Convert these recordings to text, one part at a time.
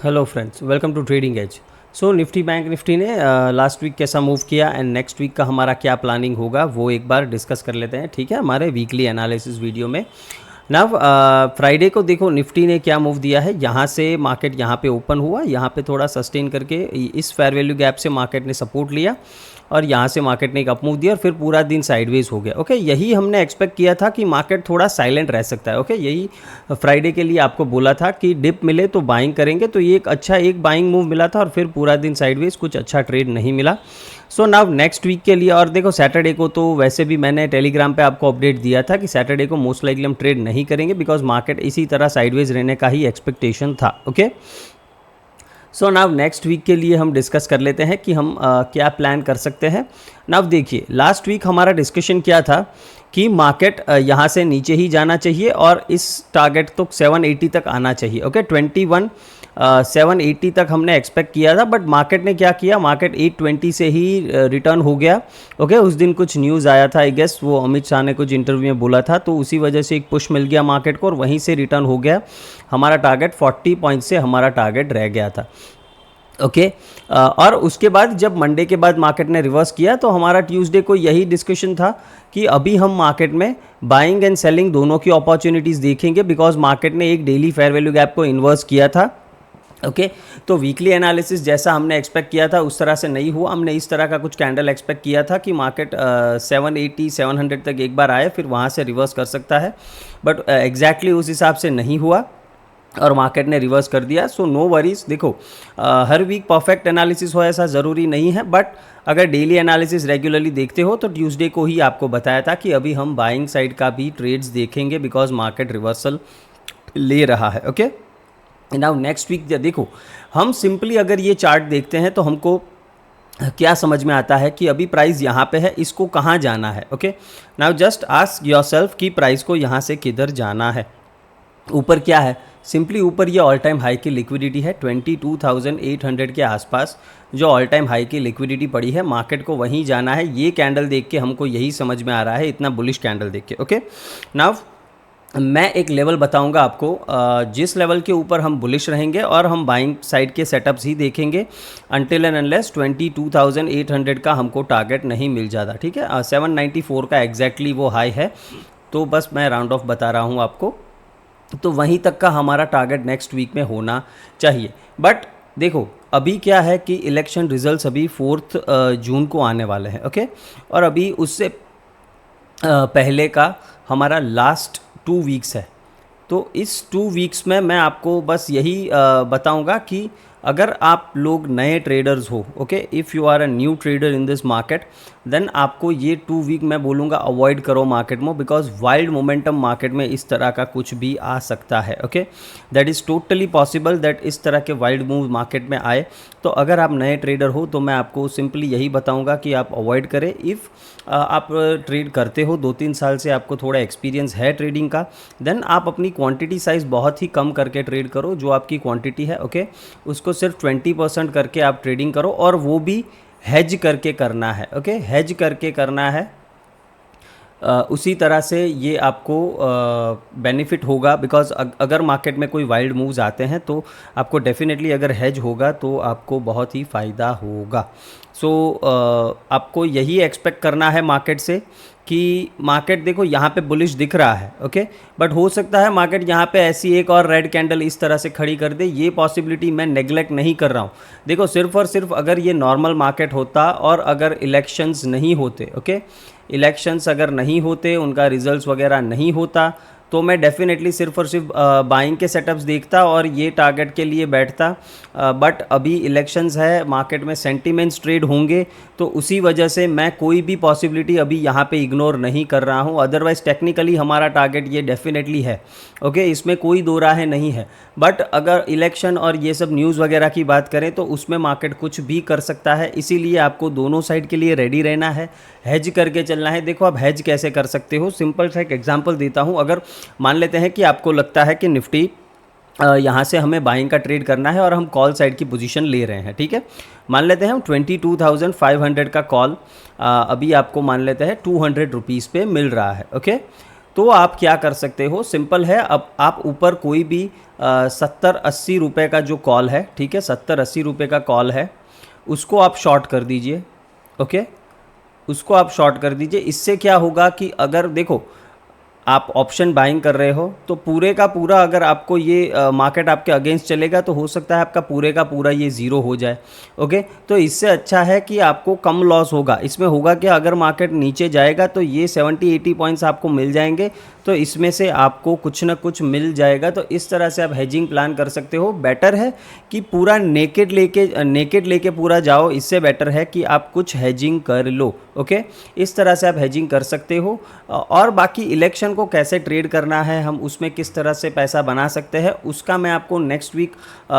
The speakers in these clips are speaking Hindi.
Hello friends, welcome to trading edge. So Nifty bank Nifty ने लास्ट वीक कैसा मूव किया एंड नेक्स्ट वीक का हमारा क्या प्लानिंग होगा वो एक बार डिस्कस कर लेते हैं, ठीक है, हमारे वीकली एनालिसिस वीडियो में। नव फ्राइडे को देखो निफ्टी ने क्या मूव दिया है। यहाँ से मार्केट यहाँ पे ओपन हुआ, यहाँ पे थोड़ा सस्टेन करके इस फेयर वैल्यू गैप से मार्केट ने सपोर्ट लिया और यहाँ से मार्केट ने एक अप मूव दिया और फिर पूरा दिन साइडवेज हो गया। ओके, यही हमने एक्सपेक्ट किया था कि मार्केट थोड़ा साइलेंट रह सकता है। ओके, यही फ्राइडे के लिए आपको बोला था कि डिप मिले तो बाइंग करेंगे, तो ये एक बाइंग मूव मिला था और फिर पूरा दिन साइडवेज, कुछ अच्छा ट्रेड नहीं मिला। सो नाउ नेक्स्ट वीक के लिए, और देखो सैटरडे को तो वैसे भी मैंने टेलीग्राम पे आपको अपडेट दिया था कि सैटरडे को मोस्ट लाइकली हम ट्रेड नहीं करेंगे बिकॉज मार्केट इसी तरह साइडवेज रहने का ही एक्सपेक्टेशन था। Okay, so now next week के लिए हम डिस्कस कर लेते हैं कि हम क्या प्लान कर सकते हैं। नाउ देखिए, लास्ट वीक हमारा डिस्कशन क्या था कि मार्केट यहाँ से नीचे ही जाना चाहिए और इस टारगेट तो 780 तक आना चाहिए। ओके, 780 तक हमने एक्सपेक्ट किया था, बट मार्केट ने क्या किया, मार्केट 820 से ही रिटर्न हो गया। ओके, उस दिन कुछ न्यूज़ आया था, आई गेस वो अमित शाह ने कुछ इंटरव्यू में बोला था, तो उसी वजह से एक पुश मिल गया मार्केट को और वहीं से रिटर्न हो गया। हमारा टारगेट 40 पॉइंट से हमारा टारगेट रह गया था। ओके, और उसके बाद जब मंडे के बाद मार्केट ने रिवर्स किया तो हमारा ट्यूसडे को यही डिस्कशन था कि अभी हम मार्केट में बाइंग एंड सेलिंग दोनों की अपॉर्चुनिटीज़ देखेंगे बिकॉज मार्केट ने एक डेली फेयर वैल्यू गैप को इन्वर्स किया था। ओके, तो वीकली एनालिसिस जैसा हमने एक्सपेक्ट किया था उस तरह से नहीं हुआ। हमने इस तरह का कुछ कैंडल एक्सपेक्ट किया था कि मार्केट 780-700 तक एक बार आए, फिर वहाँ से रिवर्स कर सकता है, बट एग्जैक्टली उस हिसाब से नहीं हुआ और मार्केट ने रिवर्स कर दिया। So no worries. देखो हर वीक परफेक्ट एनालिसिस हो ऐसा ज़रूरी नहीं है, बट अगर डेली एनालिसिस रेगुलरली देखते हो तो ट्यूसडे को ही आपको बताया था कि अभी हम बाइंग साइड का भी ट्रेड्स देखेंगे बिकॉज मार्केट रिवर्सल ले रहा है। ओके, नाउ नेक्स्ट वीक देखो, हम सिंपली अगर ये चार्ट देखते हैं तो हमको क्या समझ में आता है कि अभी प्राइस यहाँ पे है, इसको कहाँ जाना है। Okay, now just ask yourself कि प्राइस को यहाँ से किधर जाना है। ऊपर क्या है, सिंपली ऊपर ये ऑल टाइम हाई की लिक्विडिटी है 22,800 के आसपास, जो ऑल टाइम हाई की लिक्विडिटी पड़ी है, मार्केट को वहीं जाना है। ये कैंडल देख के हमको यही समझ में आ रहा है, इतना बुलिश कैंडल देख के। ओके, नाउ मैं एक लेवल बताऊंगा आपको, जिस लेवल के ऊपर हम बुलिश रहेंगे और हम बाइंग साइड के सेटअप्स ही देखेंगे अनटिल एंड अनलेस 22,800 का हमको टारगेट नहीं मिल जाता। ठीक है, 794 का एग्जैक्टली वो हाई है, तो बस मैं राउंड ऑफ बता रहा हूँ आपको। तो वहीं तक का हमारा टारगेट नेक्स्ट वीक में होना चाहिए। बट देखो अभी क्या है कि इलेक्शन रिजल्ट्स अभी 4 जून को आने वाले हैं। ओके, और अभी उससे पहले का हमारा लास्ट 2 वीक्स है। तो इस 2 वीक्स में मैं आपको बस यही बताऊंगा कि अगर आप लोग नए ट्रेडर्स हो, okay, if you are a new trader in this market, then आपको ये 2 वीक मैं बोलूँगा अवॉइड करो मार्केट में, बिकॉज वाइल्ड मोमेंटम मार्केट में इस तरह का कुछ भी आ सकता है। Okay, that is totally possible that इस तरह के वाइल्ड मूव मार्केट में आए। तो अगर आप नए ट्रेडर हो तो मैं आपको सिंपली यही बताऊंगा कि आप अवॉइड करें। इफ़ आप ट्रेड करते हो, 2-3 साल से आपको थोड़ा एक्सपीरियंस है ट्रेडिंग का, देन आप अपनी क्वांटिटी साइज़ बहुत ही कम करके ट्रेड करो। जो आपकी क्वांटिटी है, ओके, उसको सिर्फ 20% करके आप ट्रेडिंग करो, और वो भी हेज करके करना है। ओके, हेज करके करना है। उसी तरह से ये आपको बेनिफिट होगा बिकॉज अगर मार्केट में कोई वाइल्ड मूव्स आते हैं तो आपको डेफिनेटली अगर हेज होगा तो आपको बहुत ही फ़ायदा होगा। सो आपको यही एक्सपेक्ट करना है मार्केट से कि मार्केट देखो यहाँ पे बुलिश दिख रहा है। ओके, बट हो सकता है मार्केट यहाँ पे ऐसी एक और रेड कैंडल इस तरह से खड़ी कर दे, ये पॉसिबिलिटी मैं नेग्लेक्ट नहीं कर रहा हूँ। देखो सिर्फ और सिर्फ अगर ये नॉर्मल मार्केट होता और अगर इलेक्शंस नहीं होते, ओके, इलेक्शंस अगर नहीं होते, उनका रिजल्ट्स वगैरह नहीं होता, तो मैं डेफिनेटली सिर्फ और सिर्फ बाइंग के सेटअप्स देखता और ये टारगेट के लिए बैठता। बट अभी इलेक्शंस है, मार्केट में सेंटीमेंट्स ट्रेड होंगे, तो उसी वजह से मैं कोई भी पॉसिबिलिटी अभी यहाँ पे इग्नोर नहीं कर रहा हूँ। अदरवाइज़ टेक्निकली हमारा टारगेट ये डेफिनेटली है। ओके, इसमें कोई दो राहें नहीं है। बट अगर इलेक्शन और ये सब न्यूज़ वगैरह की बात करें तो उसमें मार्केट कुछ भी कर सकता है, इसीलिए आपको दोनों साइड के लिए रेडी रहना है, हेज करके चलना है। देखो आप हेज कैसे कर सकते हो, सिंपल सा एक एग्जांपल देता हूँ। अगर मान लेते हैं कि आपको लगता है कि निफ्टी यहाँ से हमें बाइंग का ट्रेड करना है और हम कॉल साइड की पोजीशन ले रहे हैं, ठीक है, मान लेते हैं हम 22,500 का कॉल अभी आपको मान लेते हैं 200 रुपीज़ पे मिल रहा है। ओके, तो आप क्या कर सकते हो, सिंपल है, अब आप ऊपर कोई भी 70-80 रुपये का जो कॉल है, ठीक है, 70-80 रुपये का कॉल है, उसको आप शॉर्ट कर दीजिए। ओके, उसको आप शॉर्ट कर दीजिए। इससे क्या होगा कि अगर देखो आप ऑप्शन बाइंग कर रहे हो तो पूरे का पूरा अगर आपको ये मार्केट आपके अगेंस्ट चलेगा तो हो सकता है आपका पूरे का पूरा ये ज़ीरो हो जाए। ओके, तो इससे अच्छा है कि आपको कम लॉस होगा। इसमें होगा कि अगर मार्केट नीचे जाएगा तो ये 70-80 पॉइंट्स आपको मिल जाएंगे, तो इसमें से आपको कुछ ना कुछ मिल जाएगा। तो इस तरह से आप हेजिंग प्लान कर सकते हो। बेटर है कि पूरा नेकेड लेके पूरा जाओ, इससे बेटर है कि आप कुछ हेजिंग कर लो। ओके, इस तरह से आप हेजिंग कर सकते हो। और बाकी इलेक्शन को कैसे ट्रेड करना है, हम उसमें किस तरह से पैसा बना सकते हैं, उसका मैं आपको नेक्स्ट वीक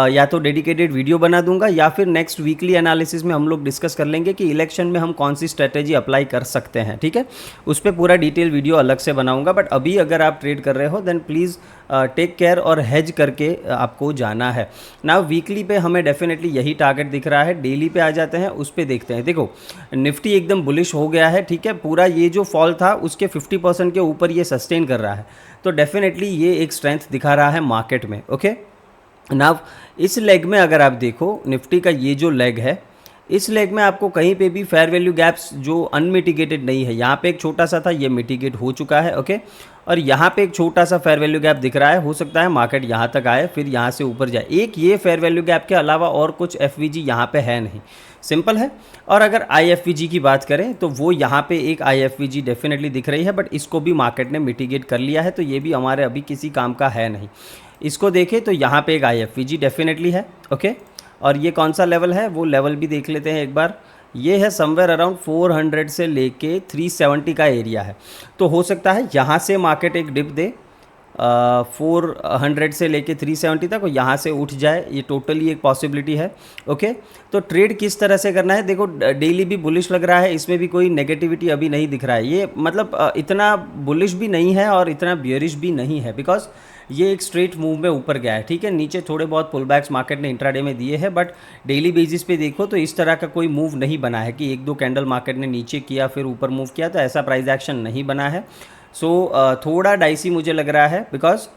या तो डेडिकेटेड वीडियो बना दूंगा या फिर नेक्स्ट वीकली एनालिसिस में हम लोग डिस्कस कर लेंगे कि इलेक्शन में हम कौन सी स्ट्रेटेजी अप्लाई कर सकते हैं। ठीक है, उस पर पूरा डिटेल वीडियो अलग से बनाऊंगा। बट अभी अगर आप ट्रेड कर रहे हो देन प्लीज़ टेक केयर और हेज करके आपको जाना है ना। वीकली पे हमें डेफिनेटली यही टारगेट दिख रहा है। डेली पे आ जाते हैं, उस पर देखते हैं। देखो निफ्टी एकदम बुलिश हो गया है, ठीक है, पूरा ये जो फॉल था उसके 50% के ऊपर ये सस्टेन कर रहा है, तो डेफिनेटली ये एक स्ट्रेंथ दिखा रहा है मार्केट में। ओके, नाउ इस लेग में अगर आप देखो निफ्टी का ये जो लेग है, इस लेग में आपको कहीं पे भी फेयर वैल्यू गैप्स जो अनमिटिगेटेड नहीं है, यहाँ पे एक छोटा सा था, ये मिटिगेट हो चुका है। ओके, और यहाँ पे एक छोटा सा फेयर वैल्यू गैप दिख रहा है, हो सकता है मार्केट यहाँ तक आए फिर यहाँ से ऊपर जाए। एक ये फेयर वैल्यू गैप के अलावा और कुछ एफवीजी यहाँ पे है नहीं, सिंपल है। और अगर आईएफवीजी की बात करें तो वो यहाँ पे एक आईएफवीजी डेफिनेटली दिख रही है, बट इसको भी मार्केट ने मिटिगेट कर लिया है, तो ये भी हमारे अभी किसी काम का है नहीं। इसको देखें तो यहाँ पे एक आईएफवीजी डेफिनेटली है। ओके, और ये कौन सा लेवल है वो लेवल भी देख लेते हैं एक बार। ये है समवेयर अराउंड 400 से लेके 370 का एरिया है, तो हो सकता है यहाँ से मार्केट एक डिप दे 400 से लेके 370 तक, और यहाँ से उठ जाए, ये टोटली एक पॉसिबिलिटी है। ओके, तो ट्रेड किस तरह से करना है, देखो डेली भी बुलिश लग रहा है, इसमें भी कोई नेगेटिविटी अभी नहीं दिख रहा है। ये मतलब इतना बुलिश भी नहीं है और इतना बियरिश भी नहीं है, बिकॉज ये एक स्ट्रेट मूव में ऊपर गया है। ठीक है, नीचे थोड़े बहुत पुल बैक्स मार्केट ने इंट्राडे में दिए हैं, बट डेली बेसिस पे देखो तो इस तरह का कोई मूव नहीं बना है कि एक दो कैंडल मार्केट ने नीचे किया फिर ऊपर मूव किया, तो ऐसा प्राइस एक्शन नहीं बना है। सो थोड़ा डाइसी मुझे लग रहा है, बिकॉज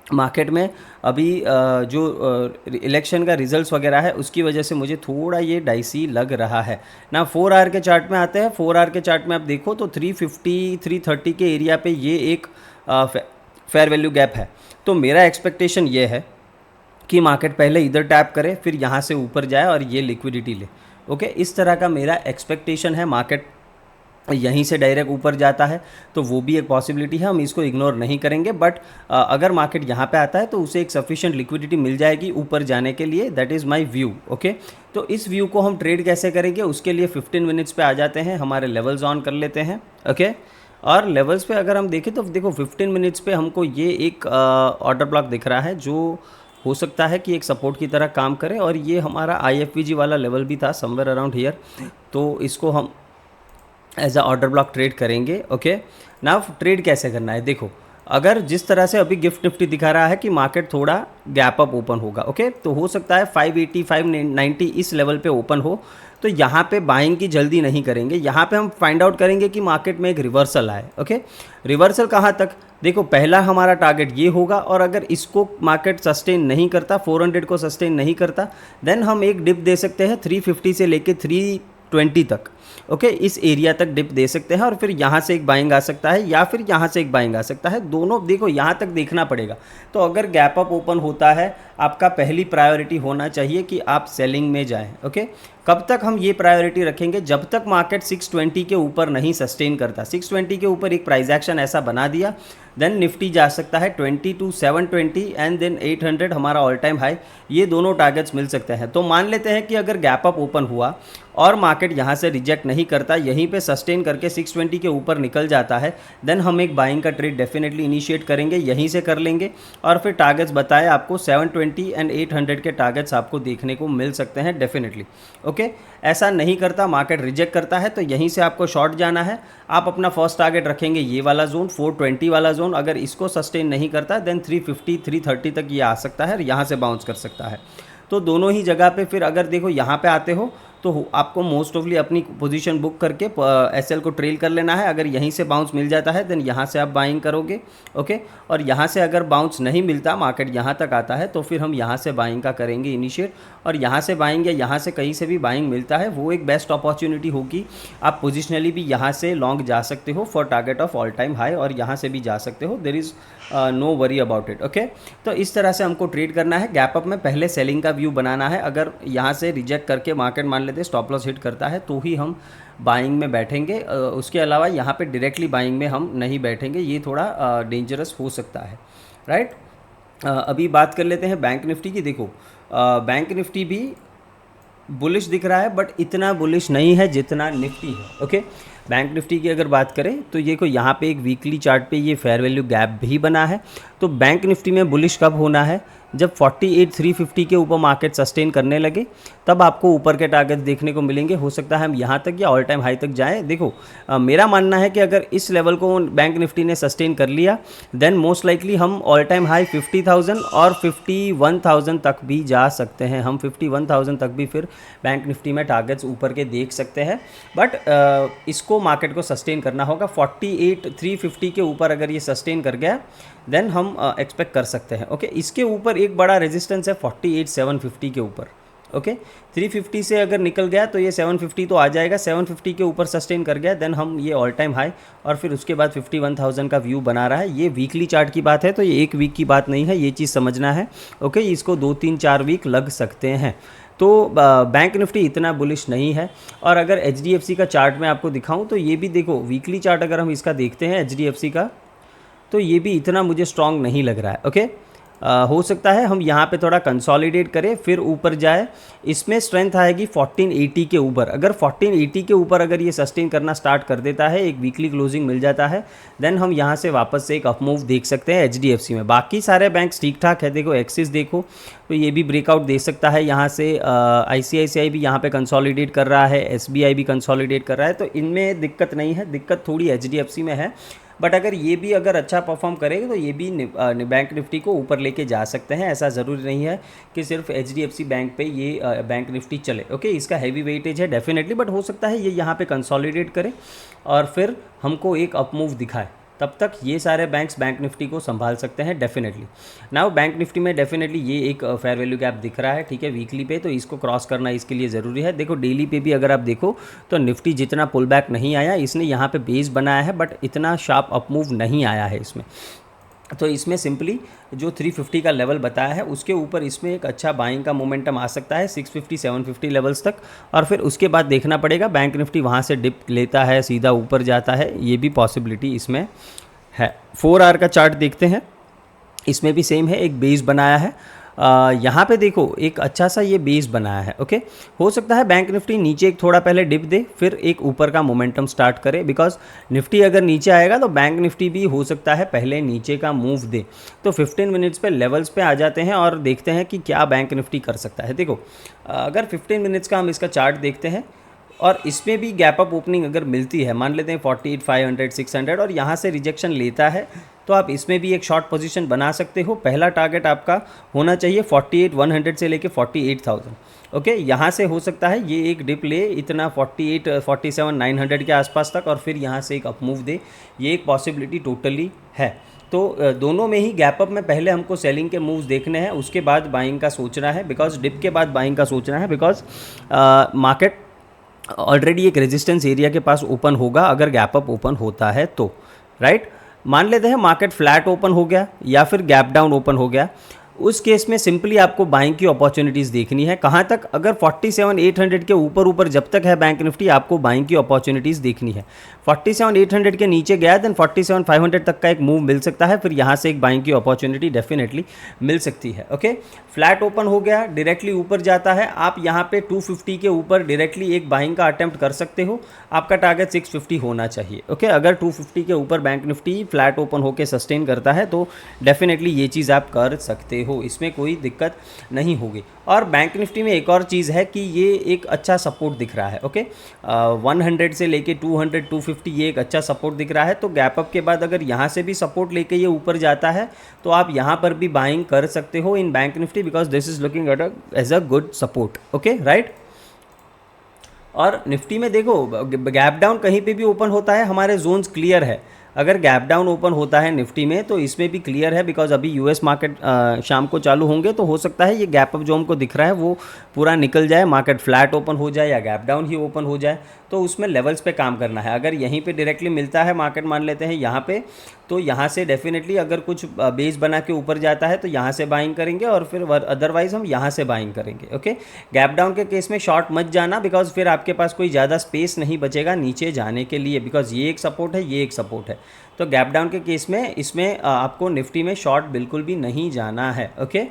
मार्केट में अभी जो इलेक्शन का रिजल्ट्स वगैरह है उसकी वजह से मुझे थोड़ा ये डाइसी लग रहा है ना। 4 आवर के चार्ट में आते हैं। 4 आवर के चार्ट में आप देखो तो 350-330 के एरिया पे ये एक फेयर वैल्यू गैप है, तो मेरा एक्सपेक्टेशन ये है कि मार्केट पहले इधर टैप करे फिर यहाँ से ऊपर जाए और ये लिक्विडिटी ले। ओके, इस तरह का मेरा एक्सपेक्टेशन है। मार्केट यहीं से डायरेक्ट ऊपर जाता है तो वो भी एक पॉसिबिलिटी है, हम इसको इग्नोर नहीं करेंगे। बट अगर मार्केट यहाँ पे आता है तो उसे एक सफिशिएंट लिक्विडिटी मिल जाएगी ऊपर जाने के लिए, that is my view. Okay, तो इस व्यू को हम ट्रेड कैसे करेंगे उसके लिए 15 मिनट्स पे आ जाते हैं, हमारे लेवल्स ऑन कर लेते हैं। ओके, और लेवल्स पे अगर हम देखें तो देखो 15 मिनट्स पे हमको ये एक ऑर्डर ब्लॉक दिख रहा है जो हो सकता है कि एक सपोर्ट की तरह काम करे, और ये हमारा आईएफवीजी वाला लेवल भी था समवेयर अराउंड हियर, तो इसको हम as a order block trade करेंगे। ओके, नाउ ट्रेड कैसे करना है, देखो अगर जिस तरह से अभी गिफ्ट निफ्टी दिखा रहा है कि मार्केट थोड़ा गैप अप ओपन होगा। ओके, तो हो सकता है 580 590 इस लेवल पे ओपन हो, तो यहाँ पे बाइंग की जल्दी नहीं करेंगे। यहाँ पे हम फाइंड आउट करेंगे कि मार्केट में एक रिवर्सल आए। ओके, रिवर्सल कहाँ तक, देखो पहला हमारा टारगेट ये होगा, और अगर इसको मार्केट सस्टेन नहीं करता, 400 को सस्टेन नहीं करता, देन हम एक डिप दे सकते हैं 350 से लेके 320 तक। ओके, इस एरिया तक डिप दे सकते हैं और फिर यहाँ से एक बाइंग आ सकता है या फिर यहाँ से एक बाइंग आ सकता है, दोनों देखो यहाँ तक देखना पड़ेगा। तो अगर गैप अप ओपन होता है, आपका पहली प्रायोरिटी होना चाहिए कि आप सेलिंग में जाएं। ओके, कब तक हम ये प्रायोरिटी रखेंगे, जब तक मार्केट 620 के ऊपर नहीं सस्टेन करता। 620 के ऊपर एक प्राइस एक्शन ऐसा बना दिया, देन निफ्टी जा सकता है 22,720 एंड देन 800 हमारा ऑल टाइम हाई, ये दोनों टारगेट्स मिल सकते हैं। तो मान लेते हैं कि अगर गैप अप ओपन हुआ और मार्केट यहाँ से रिजेक्ट नहीं करता, यहीं पे सस्टेन करके 620 के ऊपर निकल जाता है, देन हम एक बाइंग का ट्रेड डेफिनेटली इनिशिएट करेंगे, यहीं से कर लेंगे। और फिर टारगेट्स बताए आपको 720 एंड 800 के टारगेट्स आपको देखने को मिल सकते हैं डेफिनेटली। ओके, ऐसा नहीं करता, मार्केट रिजेक्ट करता है तो यहीं से आपको शॉर्ट जाना है। आप अपना फर्स्ट टारगेट रखेंगे ये वाला जोन, 420 वाला जोन, अगर इसको सस्टेन नहीं करता देन 350 330 तक ये आ सकता है और यहाँ से बाउंस कर सकता है। तो दोनों ही जगह पे फिर अगर देखो यहाँ पे आते हो तो आपको मोस्ट ऑफली अपनी पोजीशन बुक करके एसएल को ट्रेल कर लेना है। अगर यहीं से बाउंस मिल जाता है देन यहाँ से आप बाइंग करोगे, ओके। और यहाँ से अगर बाउंस नहीं मिलता, मार्केट यहाँ तक आता है, तो फिर हम यहाँ से बाइंग का करेंगे इनिशिएट। और यहाँ से बाइंग या यहाँ से कहीं से भी बाइंग मिलता है वो एक बेस्ट अपॉर्चुनिटी होगी। आप पोजिशनली भी यहाँ से लॉन्ग जा सकते हो for target of all time high, और यहाँ से भी जा सकते हो, there is no worry about it, okay. तो इस तरह से हमको ट्रेड करना है। गैप अप में पहले सेलिंग का व्यू बनाना है। अगर यहाँ से रिजेक्ट करके मार्केट मान लेते स्टॉप लॉस हिट करता है तो ही हम बाइंग में बैठेंगे, उसके अलावा यहाँ पे डायरेक्टली बाइंग में हम नहीं बैठेंगे, ये थोड़ा डेंजरस हो सकता है, राइट। अभी बात कर लेते हैं बैंक निफ्टी की। देखो बैंक निफ्टी भी बुलिश दिख रहा है बट इतना बुलिश नहीं है जितना निफ्टी है, ओके। बैंक निफ्टी की अगर बात करें तो ये को यहाँ पे एक वीकली चार्ट पे ये फेयर वैल्यू गैप भी बना है। तो बैंक निफ्टी में बुलिश कब होना है, जब 48,350 के ऊपर मार्केट सस्टेन करने लगे, तब आपको ऊपर के टारगेट देखने को मिलेंगे। हो सकता है हम यहाँ तक या ऑल टाइम हाई तक जाएं। देखो मेरा मानना है कि अगर इस लेवल को बैंक निफ्टी ने सस्टेन कर लिया देन मोस्ट लाइकली हम ऑल टाइम हाई 50,000 और 51,000 तक भी जा सकते हैं। हम 51,000 तक भी फिर बैंक निफ्टी में टारगेट्स ऊपर के देख सकते हैं। बट इसको मार्केट को सस्टेन करना होगा। 48,350 के ऊपर अगर ये सस्टेन कर गया देन हम एक्सपेक्ट कर सकते हैं, ओके। इसके ऊपर एक बड़ा रेजिस्टेंस है 48,750 के ऊपर, ओके। 350 से अगर निकल गया तो ये 750 तो आ जाएगा। 750 के ऊपर सस्टेन कर गया देन हम ये ऑल टाइम हाई, और फिर उसके बाद 51,000 का व्यू बना रहा है। ये वीकली चार्ट की बात है, तो ये एक वीक की बात नहीं है, ये चीज़ समझना है, ओके। इसको 2-3-4 वीक लग सकते हैं। तो बैंक निफ्टी इतना बुलिश नहीं है। और अगर HDFC का चार्ट मैं आपको दिखाऊं तो ये भी देखो, वीकली चार्ट अगर हम इसका देखते हैं HDFC का, तो ये भी इतना मुझे स्ट्रॉन्ग नहीं लग रहा है, ओके। हो सकता है हम यहाँ पे थोड़ा कंसोलिडेट करें फिर ऊपर जाए। इसमें स्ट्रेंथ आएगी 1480 के ऊपर। अगर 1480 के ऊपर अगर ये सस्टेन करना स्टार्ट कर देता है, एक वीकली क्लोजिंग मिल जाता है, देन हम यहाँ से वापस से एक अप मूव देख सकते हैं HDFC में। बाकी सारे बैंक्स ठीक ठाक है। देखो एक्सिस देखो तो ये भी ब्रेकआउट दे सकता है यहाँ से। ICICI भी यहाँ पे कंसोलिडेट कर रहा है, SBI भी कंसोलिडेट कर रहा है, तो इनमें दिक्कत नहीं है। दिक्कत थोड़ी HDFC में है। बट अगर ये भी अगर अच्छा परफॉर्म करेगा तो ये भी बैंक निफ्टी को ऊपर लेके जा सकते हैं। ऐसा ज़रूरी नहीं है कि सिर्फ HDFC बैंक पे ये बैंक निफ्टी चले, ओके। इसका हैवी वेटेज है डेफिनेटली, बट हो सकता है ये यहाँ पे कंसोलिडेट करे और फिर हमको एक अप मूव दिखाए। तब तक ये सारे बैंक्स बैंक निफ्टी को संभाल सकते हैं डेफिनेटली। नाउ बैंक निफ्टी में डेफिनेटली ये एक फेयर वैल्यू गैप दिख रहा है, ठीक है, वीकली पे, तो इसको क्रॉस करना इसके लिए ज़रूरी है। देखो डेली पे भी अगर आप देखो तो निफ्टी जितना पुल बैक नहीं आया, इसने यहाँ पे बेस बनाया है बट इतना शार्प अप मूव नहीं आया है इसमें। तो इसमें सिंपली जो 350 का लेवल बताया है उसके ऊपर इसमें एक अच्छा बाइंग का मोमेंटम आ सकता है 650-750 लेवल्स तक, और फिर उसके बाद देखना पड़ेगा बैंक निफ्टी वहाँ से डिप लेता है, सीधा ऊपर जाता है, ये भी पॉसिबिलिटी इसमें है। 4 आवर का चार्ट देखते हैं, इसमें भी सेम है, एक बेस बनाया है। यहाँ पे देखो एक अच्छा सा ये बेस बनाया है, ओके। हो सकता है बैंक निफ्टी नीचे एक थोड़ा पहले डिप दे फिर एक ऊपर का मोमेंटम स्टार्ट करे, बिकॉज निफ्टी अगर नीचे आएगा तो बैंक निफ्टी भी हो सकता है पहले नीचे का मूव दे। तो 15 मिनट्स पे लेवल्स पे आ जाते हैं और देखते हैं कि क्या बैंक निफ्टी कर सकता है। देखो अगर 15 मिनट्स का हम इसका चार्ट देखते हैं और इसमें भी गैप अप ओपनिंग अगर मिलती है, मान लेते हैं 48,500, 600 और यहाँ से रिजेक्शन लेता है, तो आप इसमें भी एक शॉर्ट पोजीशन बना सकते हो। पहला टारगेट आपका होना चाहिए 48,100 से लेके 48,000, ओके। यहाँ से हो सकता है ये एक डिप ले इतना 47,900 के आसपास तक और फिर यहाँ से एक अप मूव दे, ये एक पॉसिबिलिटी टोटली है। तो दोनों में ही गैप अप में पहले हमको सेलिंग के मूव्स देखने हैं, उसके बाद बाइंग का सोचना है, बिकॉज डिप के बाद बाइंग का सोचना है, बिकॉज मार्केट ऑलरेडी एक रेजिस्टेंस एरिया के पास ओपन होगा अगर गैप अप ओपन होता है तो, राइट। मान लेते हैं मार्केट फ्लैट ओपन हो गया या फिर गैप डाउन ओपन हो गया, उस केस में सिंपली आपको बाइंग की अपॉर्चुनिटीज़ देखनी है। कहाँ तक, अगर 47,800 के ऊपर जब तक है बैंक निफ्टी, आपको बाइंग की अपॉर्चुनिटीज़ देखनी है। 47,800 के नीचे गया देन 47,500 तक का एक मूव मिल सकता है, फिर यहाँ से एक बाइंग की अपॉर्चुनिटी डेफिनेटली मिल सकती है, ओके। फ्लैट ओपन हो गया, डायरेक्टली ऊपर जाता है, आप यहाँ पे 250 के ऊपर डायरेक्टली एक बाइंग का अटेम्प्ट कर सकते हो। आपका टारगेट 650 होना चाहिए, ओके। अगर 250 के ऊपर बैंक निफ्टी फ्लैट ओपन होकर सस्टेन करता है तो डेफिनेटली ये चीज़ आप कर सकते हो, इसमें कोई दिक्कत नहीं होगी। और बैंक निफ्टी में एक और चीज़ है कि ये एक अच्छा सपोर्ट दिख रहा है, ओके। 100 से लेके 200, 250 ये एक अच्छा सपोर्ट दिख रहा है। तो गैप अप के बाद अगर यहाँ से भी सपोर्ट लेके ये ऊपर जाता है तो आप यहाँ पर भी बाइंग कर सकते हो in bank Nifty, because this is looking at as a good support, okay, right. और निफ्टी में देखो गैप डाउन कहीं पे भी ओपन होता है, हमारे जोन्स क्लियर है। अगर गैप डाउन ओपन होता है निफ्टी में तो इसमें भी क्लियर है, बिकॉज अभी यूएस मार्केट शाम को चालू होंगे, तो हो सकता है ये गैप अप जो हमको दिख रहा है वो पूरा निकल जाए, मार्केट फ्लैट ओपन हो जाए या गैप डाउन ही ओपन हो जाए। तो उसमें लेवल्स पे काम करना है। अगर यहीं पे डायरेक्टली मिलता है मार्केट, मान लेते हैं यहाँ पे, तो यहाँ से डेफिनेटली अगर कुछ बेस बना के ऊपर जाता है तो यहाँ से बाइंग करेंगे, और फिर अदरवाइज हम यहाँ से बाइंग करेंगे। ओके, गैप डाउन के केस में शॉर्ट मत जाना, बिकॉज फिर आपके पास कोई ज़्यादा स्पेस नहीं बचेगा नीचे जाने के लिए, बिकॉज ये एक सपोर्ट है, ये एक सपोर्ट है। तो गैप डाउन के केस में इसमें आपको निफ्टी में शॉर्ट बिल्कुल भी नहीं जाना है। ओके,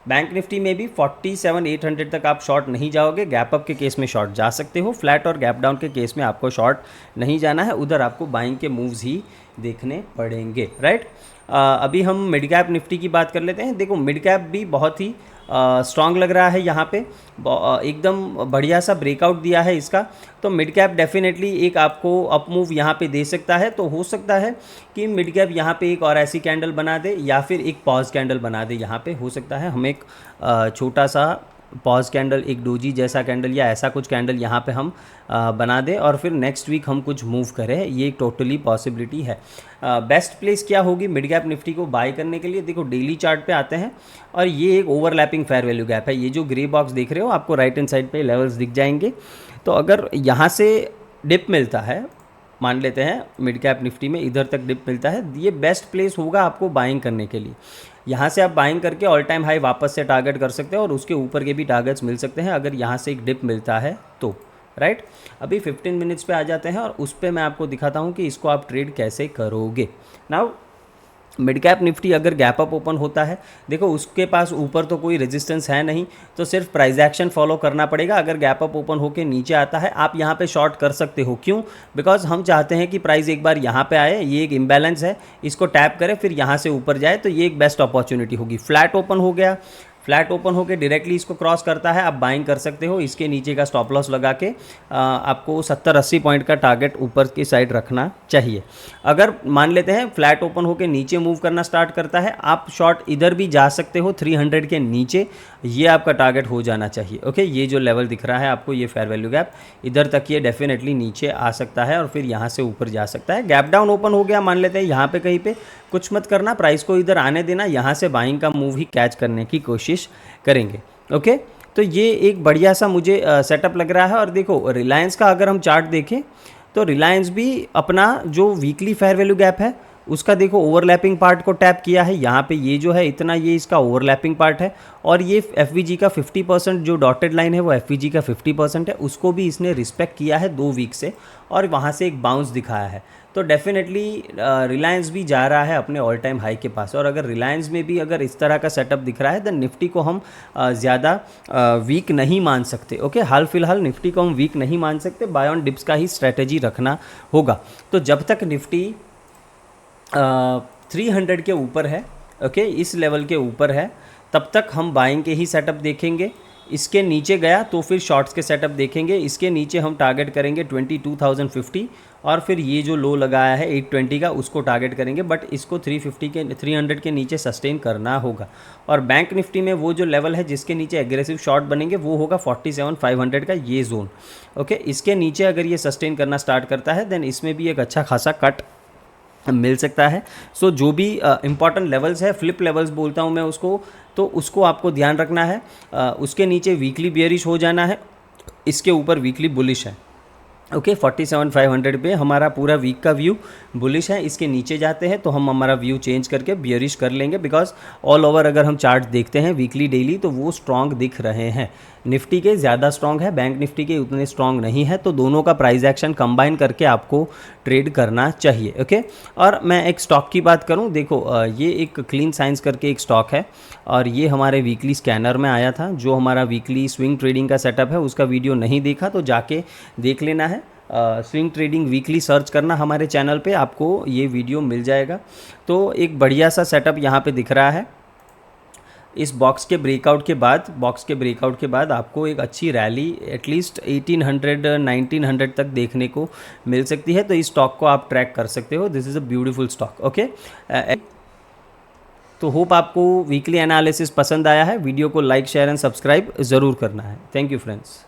बैंक निफ्टी में भी 47,800 तक आप शॉर्ट नहीं जाओगे। गैप अप के केस में शॉर्ट जा सकते हो, फ्लैट और गैप डाउन के केस में आपको शॉर्ट नहीं जाना है, उधर आपको बाइंग के मूव्स ही देखने पड़ेंगे, राइट। अभी हम मिड कैप निफ्टी की बात कर लेते हैं। देखो मिड कैप भी बहुत ही स्ट्रांग लग रहा है, यहाँ पे एकदम बढ़िया सा ब्रेकआउट दिया है इसका। तो मिड कैप डेफिनेटली एक आपको अप मूव यहाँ पे दे सकता है। तो हो सकता है कि मिड कैप यहाँ पे एक और ऐसी कैंडल बना दे, या फिर एक पॉज कैंडल बना दे। यहाँ पे हो सकता है हम एक छोटा सा पॉज कैंडल, एक डोजी जैसा कैंडल या ऐसा कुछ कैंडल यहाँ पे हम बना दें, और फिर नेक्स्ट वीक हम कुछ मूव करें, ये एक टोटली पॉसिबिलिटी है। बेस्ट प्लेस क्या होगी मिड कैप निफ्टी को बाय करने के लिए? देखो डेली चार्ट पे आते हैं, और ये एक ओवरलैपिंग फेयर वैल्यू गैप है। ये जो ग्रे बॉक्स देख रहे हो आपको राइट हैंड साइड पे लेवल्स दिख जाएंगे। तो अगर यहाँ से डिप मिलता है, मान लेते हैं मिड कैप निफ्टी में इधर तक डिप मिलता है, ये बेस्ट प्लेस होगा आपको बाइंग करने के लिए। यहाँ से आप बाइंग करके ऑल टाइम हाई वापस से टारगेट कर सकते हैं, और उसके ऊपर के भी टारगेट्स मिल सकते हैं अगर यहाँ से एक डिप मिलता है तो, राइट। अभी 15 मिनट्स पे आ जाते हैं, और उस पर मैं आपको दिखाता हूँ कि इसको आप ट्रेड कैसे करोगे। नाउ मिड कैप निफ्टी अगर गैप अप ओपन होता है, देखो उसके पास ऊपर तो कोई रेजिस्टेंस है नहीं, तो सिर्फ प्राइस एक्शन फॉलो करना पड़ेगा। अगर गैप अप ओपन होकर नीचे आता है, आप यहाँ पे शॉर्ट कर सकते हो। क्यों? बिकॉज हम चाहते हैं कि प्राइस एक बार यहाँ पे आए, ये एक इम्बैलेंस है, इसको टैप करे, फिर यहाँ से ऊपर जाए, तो ये एक बेस्ट अपॉर्चुनिटी होगी। फ्लैट ओपन हो गया, फ्लैट ओपन होकर डायरेक्टली इसको क्रॉस करता है, आप बाइंग कर सकते हो। इसके नीचे का स्टॉप लॉस लगा के आपको 70-80 पॉइंट का टारगेट ऊपर की साइड रखना चाहिए। अगर मान लेते हैं फ्लैट ओपन होकर नीचे मूव करना स्टार्ट करता है, आप शॉर्ट इधर भी जा सकते हो 300 के नीचे, ये आपका टारगेट हो जाना चाहिए। ओके, ये जो लेवल दिख रहा है आपको, ये फेयर वैल्यू गैप, इधर तक ये डेफिनेटली नीचे आ सकता है, और फिर यहाँ से ऊपर जा सकता है। गैप डाउन ओपन हो गया, मान लेते हैं यहाँ पे कहीं पे, कुछ मत करना, प्राइस को इधर आने देना, यहाँ से बाइंग का मूव ही कैच करने की कोशिश करेंगे। ओके, तो ये एक बढ़िया सा मुझे सेटअप लग रहा है। और देखो रिलायंस का अगर हम चार्ट देखें, तो रिलायंस भी अपना जो वीकली फेयर वैल्यू गैप है उसका देखो ओवरलैपिंग पार्ट को टैप किया है। यहाँ पे ये जो है इतना, ये इसका ओवरलैपिंग पार्ट है, और ये एफवीजी का 50% जो डॉटेड लाइन है वो एफवीजी का 50% है, उसको भी इसने रिस्पेक्ट किया है 2 वीक से, और वहाँ से एक बाउंस दिखाया है। तो डेफिनेटली रिलायंस भी जा रहा है अपने ऑल टाइम हाई के पास। और अगर रिलायंस में भी अगर इस तरह का सेटअप दिख रहा है, देन निफ्टी को हम ज़्यादा वीक नहीं मान सकते। ओके, हाल फिलहाल निफ्टी को हम वीक नहीं मान सकते, बाय ऑन डिप्स का ही स्ट्रैटेजी रखना होगा। तो जब तक निफ्टी 300 के ऊपर है, ओके, इस लेवल के ऊपर है, तब तक हम बाइंग के ही सेटअप देखेंगे। इसके नीचे गया तो फिर शॉर्ट्स के सेटअप देखेंगे। इसके नीचे हम टारगेट करेंगे 22,050, और फिर ये जो लो लगाया है 820 का, उसको टारगेट करेंगे। बट इसको 300 के नीचे सस्टेन करना होगा। और बैंक निफ्टी में वो जो लेवल है जिसके नीचे एग्रेसिव शॉर्ट बनेंगे, वो होगा 47,500 का ये जोन। ओके, इसके नीचे अगर ये सस्टेन करना स्टार्ट करता है, देन इसमें भी एक अच्छा खासा कट मिल सकता है। सो जो भी इंपॉर्टेंट लेवल्स है, फ्लिप लेवल्स बोलता हूँ मैं उसको, तो उसको आपको ध्यान रखना है। उसके नीचे वीकली बियरिश हो जाना है, इसके ऊपर वीकली बुलिश है। ओके, 47,500 पे हमारा पूरा वीक का व्यू बुलिश है। इसके नीचे जाते हैं तो हम हमारा व्यू चेंज करके बियरिश कर लेंगे, बिकॉज ऑल ओवर अगर हम चार्ट देखते हैं वीकली डेली, तो वो स्ट्रॉन्ग दिख रहे हैं। निफ्टी के ज़्यादा स्ट्रॉन्ग है, बैंक निफ्टी के उतने स्ट्रॉन्ग नहीं है। तो दोनों का प्राइस एक्शन कंबाइन करके आपको ट्रेड करना चाहिए। ओके, और मैं एक स्टॉक की बात करूं, देखो ये एक क्लीन साइंस करके एक स्टॉक है, और ये हमारे वीकली स्कैनर में आया था। जो हमारा वीकली स्विंग ट्रेडिंग का सेटअप है, उसका वीडियो नहीं देखा तो जाके देख लेना है। स्विंग ट्रेडिंग वीकली सर्च करना हमारे चैनल पे, आपको ये वीडियो मिल जाएगा। तो एक बढ़िया सा सेटअप यहाँ पे दिख रहा है। इस बॉक्स के ब्रेकआउट के बाद आपको एक अच्छी रैली एटलीस्ट 1800-1900 तक देखने को मिल सकती है। तो इस स्टॉक को आप ट्रैक कर सकते हो। This is a beautiful stock. Okay, तो होप आपको वीकली एनालिसिस पसंद आया है। वीडियो को लाइक, शेयर एंड सब्सक्राइब ज़रूर करना है। Thank you friends.